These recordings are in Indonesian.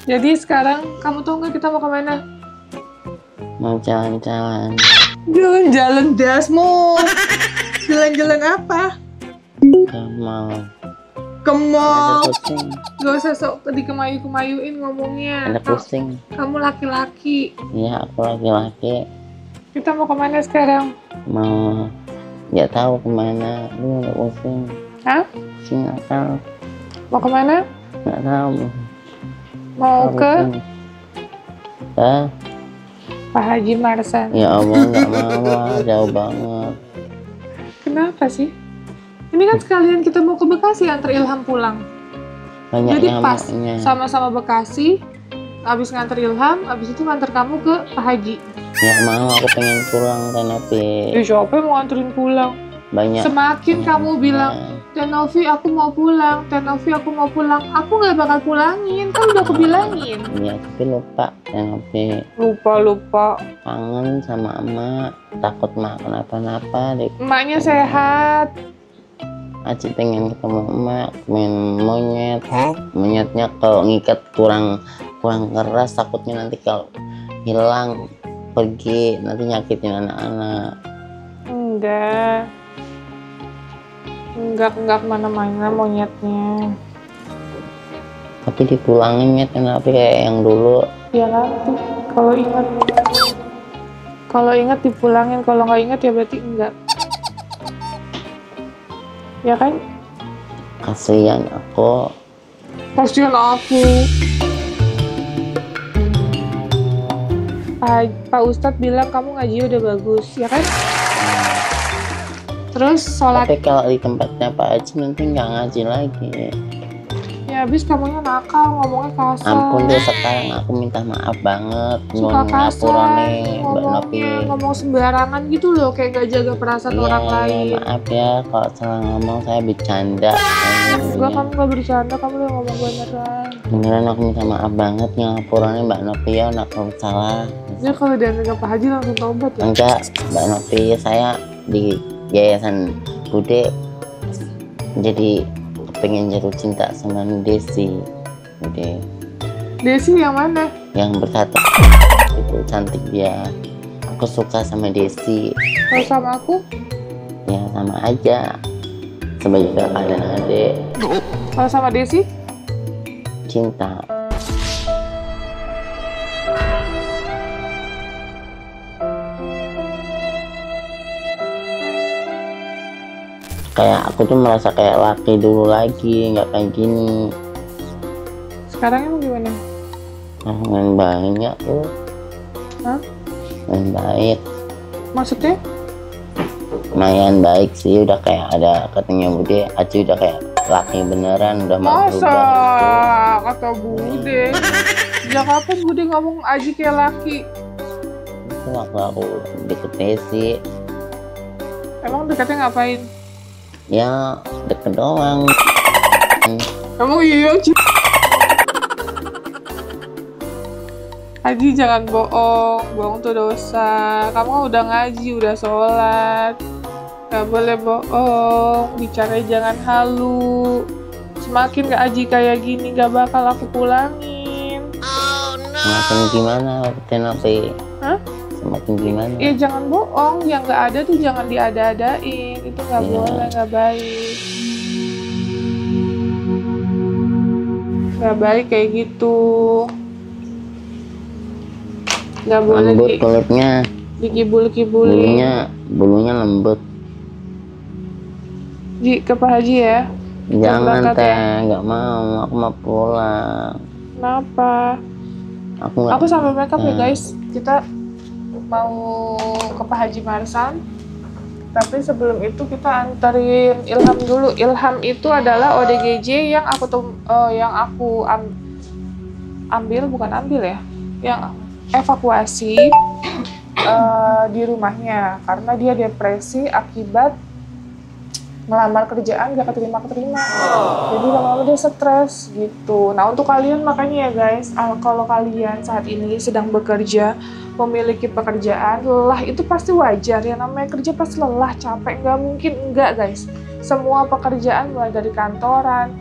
Jadi sekarang kamu tahu nggak kita mau kemana? Mau jalan-jalan. Jalan-jalan dasmu. Jalan-jalan apa? Ke mall. Ke mall. Ada pusing. Gak usah sok dikemayu-kemayuin ngomongnya. Ada pusing. Kamu laki-laki. Iya, aku laki-laki. Kita mau kemana sekarang? Mau nggak tahu kemana. Lu nggak pusing. Hah? Pusing nggak tahu. Mau kemana? Nggak tahu. Mau ke Ah, Pak Haji Marsan. ya Allah nggak mau lah, jauh banget. Kenapa sih? Ini kan sekalian kita mau ke Bekasi antar Ilham pulang. Banyak Jadi pas nyamuknya. sama-sama Bekasi, abis nganter Ilham, abis itu nganter kamu ke Pak Haji. Nggak mau, aku pengen pulang tapi Siapa yang mau nganterin pulang? banyak. Semakin kamu bilang, Tenovi aku mau pulang, Tenovi aku mau pulang, aku nggak bakal pulangin, kan udah aku bilangin. Iya, tapi lupa. Tapi Lupa. kangen sama emak, takut emak kenapa-napa. Emaknya sehat. Aci pengen ketemu emak, pengen monyet. Monyetnya kalau ngikat kurang keras, takutnya nanti kalau hilang pergi nanti nyakitin anak-anak. Enggak kemana-mana monyetnya. Tapi dipulangin ya, tapi kayak yang dulu. Ya nanti kalau ingat dipulangin, kalau nggak ingat ya berarti enggak. Ya kan? Kasihan aku. Kasihan aku. Pak Ustadz bilang kamu ngaji udah bagus, ya kan? Terus sholat. Tapi kalau di tempatnya Pak Haji nanti nggak ngaji lagi. Ya habis kamunya nakal, ngomongnya kasar. Ampun deh, sekarang aku minta maaf banget. Suka kasar, Nopi. ngomong sembarangan gitu loh, kayak gak jaga perasaan orang lain. Maaf ya kalau salah ngomong, saya bercanda. Enggak, kamu gak bercanda, kamu udah ngomong beneran. Beneran aku minta maaf banget, ngapurannya Mbak Nopi ya, aku salah. Dia kalau diantar Pak Haji langsung tobat ya? Enggak, Mbak Nopi, saya di Yayasan Bude jadi pengen jatuh cinta sama Desi. Bude. Desi yang mana? Yang bertato itu cantik dia. Aku suka sama Desi. Kalau sama aku? Ya sama aja, sebagai kakak dan adik. Kalau sama Desi? Cinta. Kayak aku tuh merasa kayak laki dulu lagi, nggak kayak gini. Sekarang emang gimana? Main banyak tuh. Hah? Main baik. Maksudnya? Lumayan baik sih, udah kayak ada katanya Bude, Aci udah kayak laki beneran, udah mau Masa? berubah. Kata Bude. Sejak kapan Bude ngomong Aji kayak laki? Itu waktu aku deket Desi, Emang dekatnya ngapain? ya deket doang. Emang iya, Haji jangan bohong, bohong tuh dosa. Kamu kan udah ngaji, udah sholat, gak boleh bohong, bicara jangan halu. Semakin gak Haji kayak gini, gak bakal aku pulangin. Semakin gimana, Tenopi? Hah? Semakin gimana? Ya jangan bohong, yang gak ada tuh jangan diada-adain, itu gak boleh, gak baik. Gak baik kayak gitu. Gak boleh Lembut kulitnya, dikibul-kibulin. bulunya lembut. Ke Pak Haji ya. Jangan berangkat teh, ya? nggak mau, aku mau pulang. Kenapa? Aku sampai makeup ya guys. Kita mau ke Pak Haji Marsan. Tapi sebelum itu kita anterin Ilham dulu. Ilham itu adalah ODGJ yang aku ambil, bukan ambil ya, yang evakuasi di rumahnya karena dia depresi akibat melamar kerjaan gak keterima. Jadi lama-lama dia stres gitu. Nah untuk kalian makanya ya guys, kalau kalian saat ini sedang bekerja, memiliki pekerjaan, lelah itu pasti wajar. Yang namanya kerja pasti lelah, capek, nggak mungkin enggak guys. Semua pekerjaan mulai dari kantoran,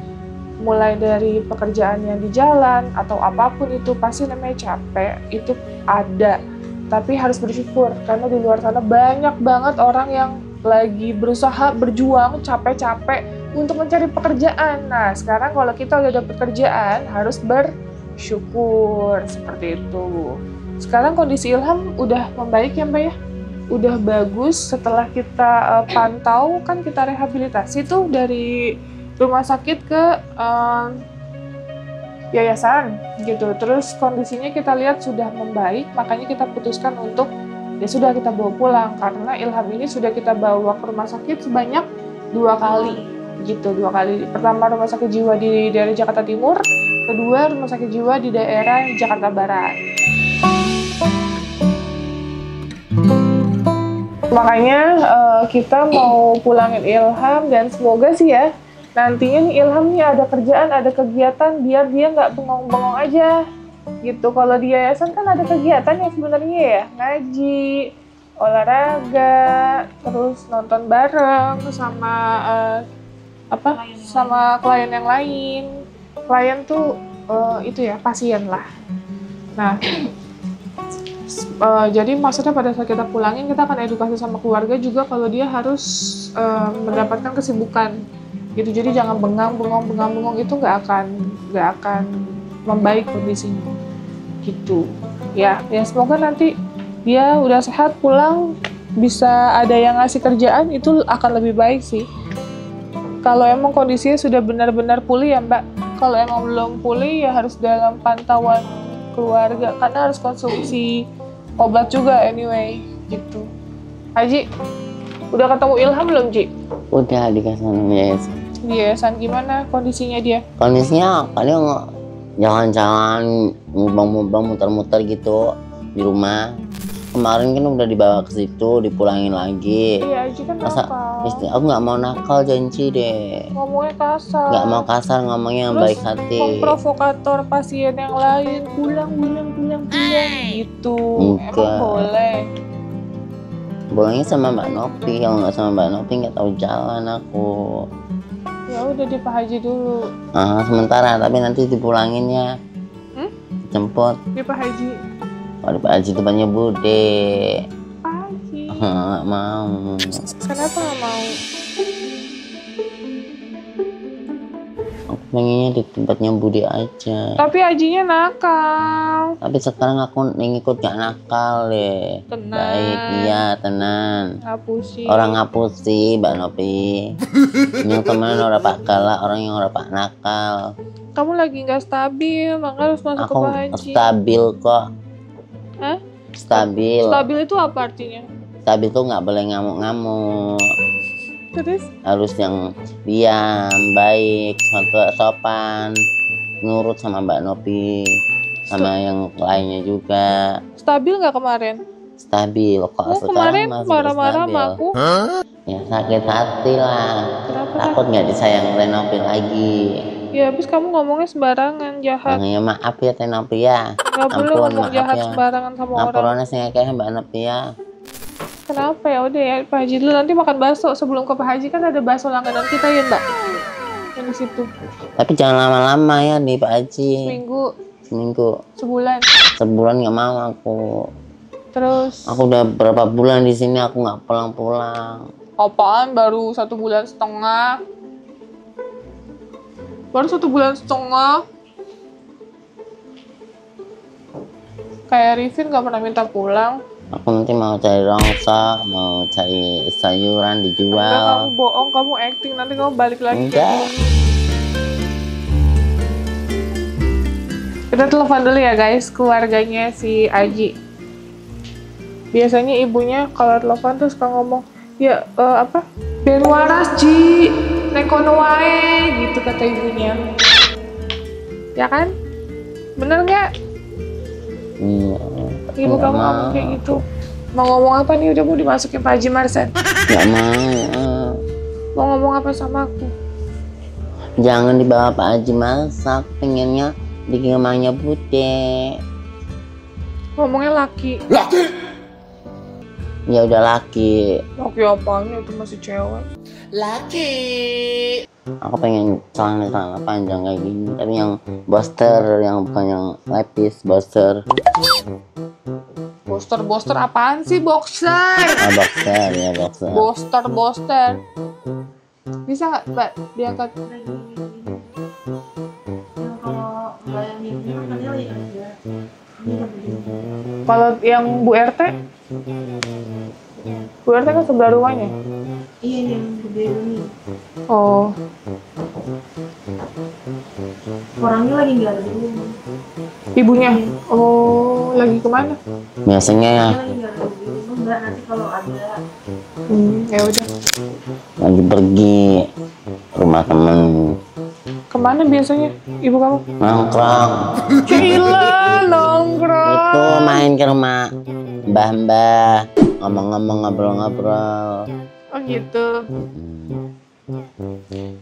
mulai dari pekerjaan yang di jalan atau apapun itu pasti namanya capek, itu ada. Tapi harus bersyukur karena di luar sana banyak banget orang yang lagi berusaha, berjuang, capek-capek untuk mencari pekerjaan. Nah, sekarang kalau kita udah dapat pekerjaan harus bersyukur seperti itu. Sekarang kondisi Ilham udah membaik ya Mbak ya? Udah bagus setelah kita pantau, kan kita rehabilitasi tuh dari rumah sakit ke yayasan gitu. Terus kondisinya kita lihat sudah membaik, makanya kita putuskan untuk ya sudah kita bawa pulang karena Ilham ini sudah kita bawa ke rumah sakit sebanyak 2 kali gitu, 2 kali. Pertama rumah sakit jiwa di daerah Jakarta Timur, kedua rumah sakit jiwa di daerah Jakarta Barat. Makanya kita mau pulangin Ilham dan semoga sih ya nantinya nih Ilham nih ada kerjaan, ada kegiatan biar dia nggak bengong-bengong aja gitu. Kalau di yayasan kan ada kegiatan yang sebenarnya ya ngaji, olahraga, terus nonton bareng sama sama klien yang lain. Klien tuh itu ya pasien lah. Nah. Jadi maksudnya pada saat kita pulangin kita akan edukasi sama keluarga juga kalau dia harus mendapatkan kesibukan gitu. Jadi jangan bengong itu nggak akan membaik kondisinya gitu ya. Semoga nanti dia udah sehat pulang bisa ada yang ngasih kerjaan, itu akan lebih baik sih. Kalau emang kondisinya sudah benar-benar pulih ya Mbak. Kalau emang belum pulih ya harus dalam pantauan keluarga karena harus konsumsi obat juga anyway gitu. Haji, udah ketemu Ilham belum Ji? Udah dikasih yayasan. Di yayasan gimana kondisinya dia? Kondisinya kadang jalan-jalan, mubang-mubang, muter-muter gitu di rumah. Kemarin kan udah dibawa ke situ, dipulangin lagi. Iya, Haji kan nakal. Aku nggak mau nakal, janji deh. Ngomongnya kasar. Nggak mau kasar, ngomongnya yang baik hati. Memprovokator pasien yang lain, pulang gitu. Enggak. Emang boleh? Bolehnya sama Mbak Nopi, kalau nggak sama Mbak Nopi nggak tahu jalan aku. Ya udah di Pak Haji dulu. Sementara, tapi nanti dipulanginnya. Jemput. Di Pak Haji. Oh, di Pak Haji tempatnya Bude. Pak Haji. Nggak mau. Kenapa nggak mau? Aku pengennya di tempatnya Bude aja. Tapi Hajinya nakal. Tapi sekarang aku ngikut gak nakal deh. Tenang. Baik, iya tenang. Ngapusi. Orang ngapusi Mbak Nopi. Yang temen orang pak galak, orang yang orang pak nakal. Kamu lagi nggak stabil, maka harus masuk ke Pak Haji. Aku stabil kok. Hah? Stabil. Stabil itu apa artinya? Stabil tuh nggak boleh ngamuk-ngamuk. Terus? Harus yang diam, baik, sopan, nurut sama Mbak Nopi, sama yang lainnya juga. Stabil nggak kemarin? Stabil kok. Kemarin marah-marah sama aku. Ya sakit hati lah. Kenapa? Takut nggak disayang Tenopi lagi. Ya habis kamu ngomongnya sembarangan, jahat. Ya maaf ya Tenopi ya. Nggak boleh ngomong jahat sembarangan sama orang. Ngapurannya saya kayak Mbak Nopi ya. Kenapa ya? Udah ya Pak Haji dulu, nanti makan bakso. Sebelum ke Pak Haji kan ada bakso langganan kita ya Mbak, yang di situ. Tapi jangan lama-lama ya di Pak Haji. Seminggu. Sebulan nggak mau aku. Terus? Aku udah berapa bulan di sini aku nggak pulang-pulang. Apaan? Baru 1 bulan setengah. Baru 1 bulan setengah. Kayak Rifin nggak pernah minta pulang. Aku nanti mau cari rongsa, mau cari sayuran dijual. Enggak, kamu bohong, kamu acting, nanti kamu balik lagi. Enggak. Kita telepon dulu ya guys, keluarganya si Aji. Biasanya ibunya kalau telepon tuh suka ngomong, ya ben waras Ji, nekono wae, gitu kata ibunya. Ya kan? Bener nggak? Iya. Ibu kamu ngomong kayak gitu. Mau ngomong apa nih? Udah mau dimasukin Pak Haji Marsan? Gak mau. Mau ngomong apa sama aku? Jangan dibawa Pak Haji masak, pengennya di rumahnya Bude. Ngomongnya laki. Ya udah laki. Laki apanya, itu masih cewek. Laki. Aku pengen celana panjang kayak gini, tapi yang boxer, yang bukan yang lepis, boxer. Boxer apaan sih boxer? Ah, boxer ya, boxer. Boxer. Bisa nggak Mbak diangkat? Kalau yang Bu RT? Bu RT kan sebelah rumahnya? Iya, yang gede ini. Oh. Orangnya lagi nggak ada di rumah. Ibunya? Oh, lagi kemana? Biasanya Orangnya lagi nggak ada di rumah, Mbak. Nanti kalau ada. Ya udah. lagi pergi rumah temen. Kemana biasanya ibu kamu? Nongkrong. Gila, nongkrong. Itu main ke rumah mbah-mbah, ngomong-ngomong, ngobrol-ngobrol. Oh gitu.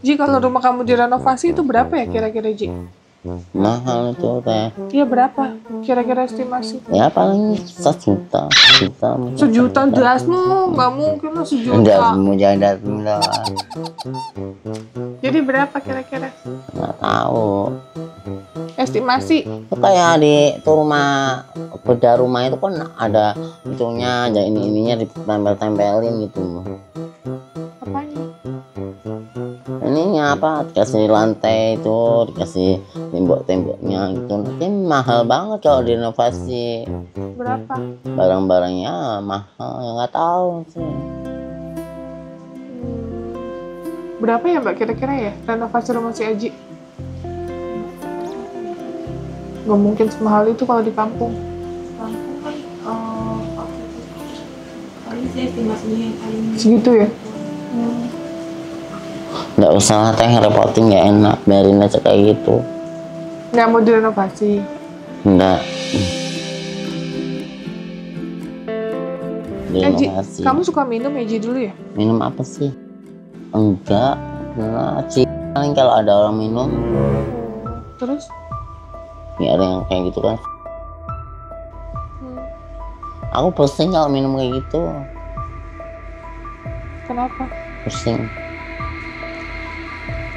Ji, kalau rumah kamu direnovasi itu berapa ya kira-kira, Ji? Mahal itu teh. Iya, berapa kira-kira estimasi? Ya paling 1 juta. Sejuta dasmu, nggak mungkin lah Enggak sejuta. mau jadat enggak. Jadi berapa kira-kira Nggak tahu. estimasi? Itu kayak di itu rumah, beda rumah itu kan ada itunya, ada ininya ditempel-tempelin gitu. Apanya? Ininya apa? Dikasih lantai itu, dikasih tembok-temboknya gitu. Tapi mahal banget kalau direnovasi. Berapa? Barang-barangnya mahal, ya nggak tahu sih. Berapa ya Mbak kira-kira ya renovasi rumah si Aji? Nggak mungkin semahal itu kalau di kampung. Kampung kan, paling sih estimasinya yang paling Segitu ya? Nggak usah lah teh, repotin, nggak enak, biarin aja kayak gitu. Nggak mau direnovasi? Nggak. Ji, Direnovasi. kamu suka minum ya Ji dulu ya? Minum apa sih? Enggak, nah, paling kalau ada orang minum, Terus? ya ada yang kayak gitu kan. Aku pusing kalau minum kayak gitu, Kenapa? pusing.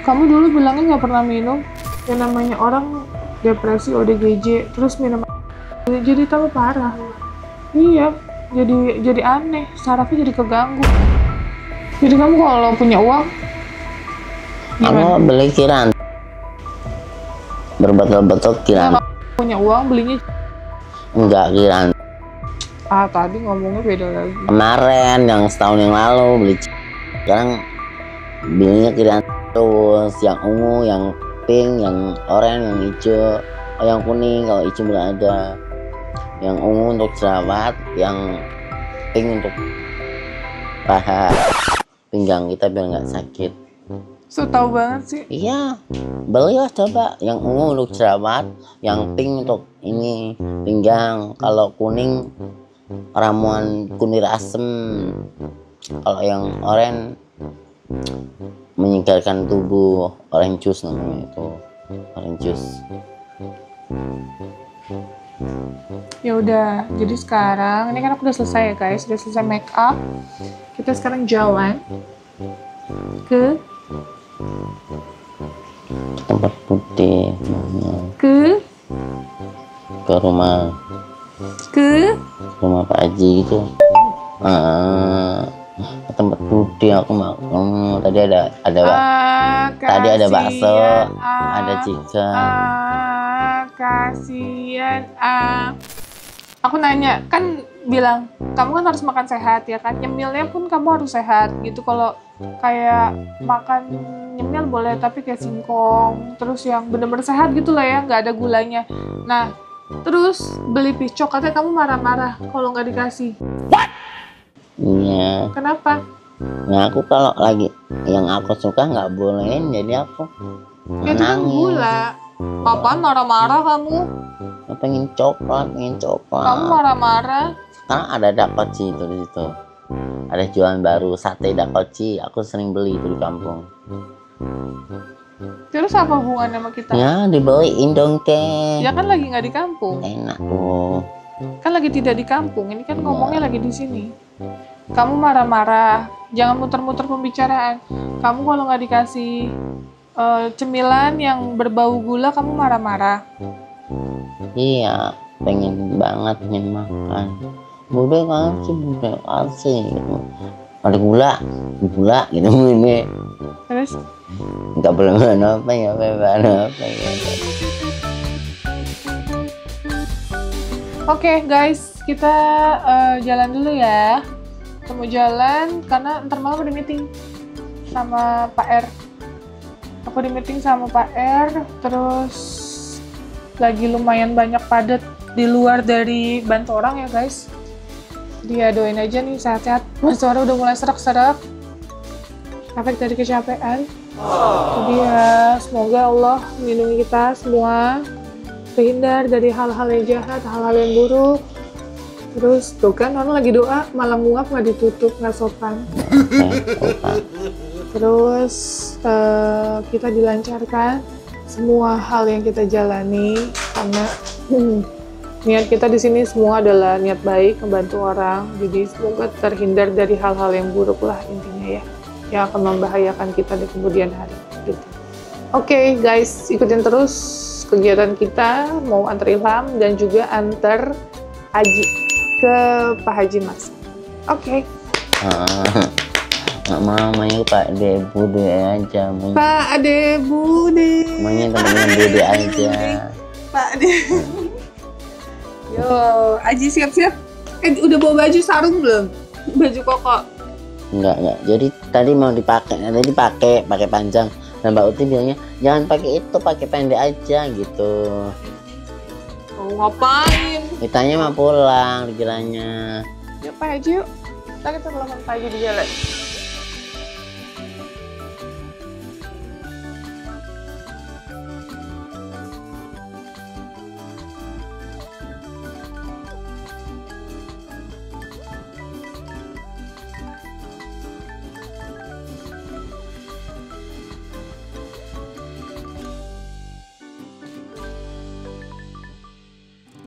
Kamu dulu bilangnya nggak pernah minum. Yang namanya orang depresi, ODGJ, terus minum jadi tambah parah. Iya, jadi aneh, sarafnya jadi keganggu. Jadi kamu kalau punya uang, Aku beli kiran, berbotol-botol kiran. kalau punya uang belinya. Enggak kiran. Tadi ngomongnya beda lagi. Kemarin yang setahun yang lalu beli, sekarang belinya kiran terus, yang ungu, yang pink, yang oranye, yang hijau, yang kuning. Kalau hijau belum ada. Yang ungu untuk jerawat, yang pink untuk paha, pinggang kita biar nggak sakit. So tahu banget sih. Iya, belilah coba. Yang ungu untuk jerawat, yang pink untuk ini pinggang. Kalau kuning ramuan kunir asem. Kalau yang oranye menyegarkan tubuh, orange juice namanya itu, orange juice. Ya udah, jadi sekarang ini kan aku udah selesai ya guys, udah selesai make up. Kita sekarang jalan ke Tempat putih, ke rumah Pak Haji gitu. Ke tempat putih aku mau. Tadi ada tadi ada bakso, ada chicken. Kasian. Aku nanya, kan bilang kamu kan harus makan sehat ya kan, nyemilnya pun kamu harus sehat gitu. Kalau kayak makan nyemil boleh, tapi kayak singkong, terus yang bener-bener sehat gitu lah ya, nggak ada gulanya. Nah, terus beli piscok, katanya kamu marah-marah kalau nggak dikasih. Iya. Kenapa? Nah aku kalau lagi yang aku suka nggak bolehin, jadi aku Ya itu kan gula. Kapan marah-marah kamu? Aku pengen coklat. Kamu marah-marah. Sekarang ada dakoci itu di situ. Ada jualan baru sate dakoci. Aku sering beli itu di kampung. Terus apa hubungannya sama kita? Ya dibeliin dong teh. Ya kan lagi nggak di kampung. Enak tuh. Kan lagi tidak di kampung. Ini kan ngomongnya lagi di sini. kamu marah-marah. Jangan muter-muter pembicaraan. Kamu kalau nggak dikasih cemilan yang berbau gula, kamu marah-marah. Iya, pengen makan. Bude kasih gitu. Ada gula gitu ini. Terus? Nggak boleh apa ya. Oke guys, kita jalan dulu ya. Kita mau jalan karena ntar malam ada meeting sama Pak R. Aku di meeting sama Pak R, terus lagi lumayan banyak padat di luar dari bantu orang ya guys. Dia doain aja nih sehat-sehat. Mas Suara udah mulai serak-serak, efek dari kecapean. Jadi ya semoga Allah melindungi kita semua, terhindar dari hal-hal yang jahat, hal-hal yang buruk. Terus tuh kan orang lagi doa malah nguap nggak ditutup, nggak sopan. Terus kita dilancarkan semua hal yang kita jalani karena niat kita di sini semua adalah niat baik, membantu orang. Jadi semoga terhindar dari hal-hal yang buruk lah intinya ya, yang akan membahayakan kita di kemudian hari. Gitu. Oke guys, ikutin terus kegiatan kita, mau antar Ilham dan juga antar Aji ke Pak Haji Mas. Oke. Nggak mau mainnya Pak De Bude aja. Pak De Bude. Mainnya teman-teman Bude aja. Pak De. Yo, Aji siap-siap. Udah bawa baju sarung belum? Baju koko. Enggak. Jadi tadi mau dipakai, tadi pakai panjang. Dan Mbak Uti bilangnya jangan pakai itu, pakai pendek aja gitu. Mau ngapain? Ditanya mau pulang dikiranya. Yuk Pak Haji yuk. Kita telepon Pak Haji di jalan.